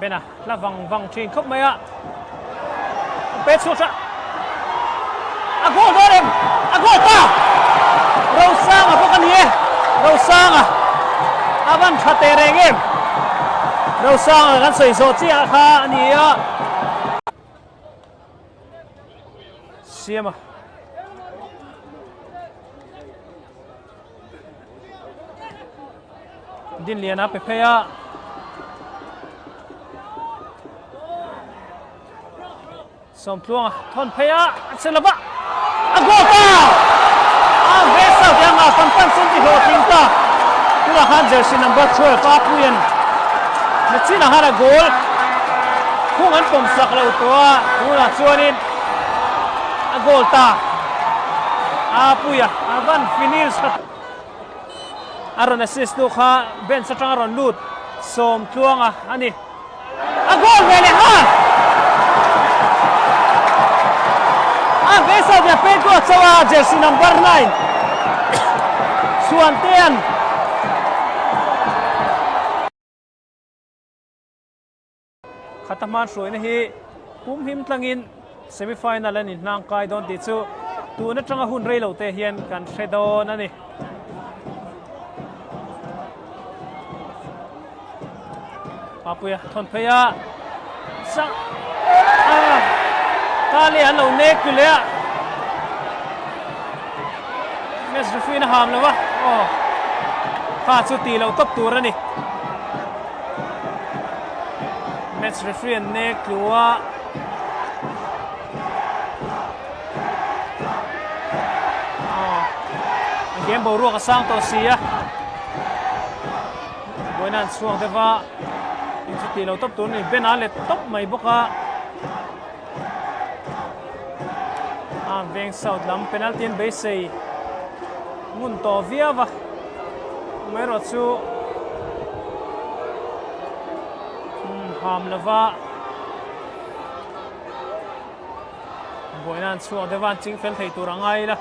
bên à là vòng trên khóc mấy ạ bết xuống trận gol đó em gol ta râu sang à bukan ye râu sang à van thate reng em râu sang à kan soi so chia kha ani a siam à din lian a pe phe a som pluang thon phaya selaba agota vesa yang sampan senti ho tingta pura han jersey number 12 pa puyen machina hara goal khung an pom sak lo to pura chuanin agol ta apuya avan finish aron assist tu kha ben satang aron lut som pluang ani agol vele ha Vesa dia pego cawa jersey number 9 Suantian khataman soi na hi pum him tlangin semi final ani nang kai don ti chu tu na tanga hun rei lo te hian kan shedon ani papuya thon pheya sa Kali an lo nek tu le mes referee na ham lawa kha chu ti lo top tur ani mes referee nek tuwa game bo ruak sang to sia boinan suang dewa in chu ti lo top tur ni benale top mai boka Veng South lam penalty in base mun to viava mero chu ham lava boinan chu dewan ching fel thei turangai la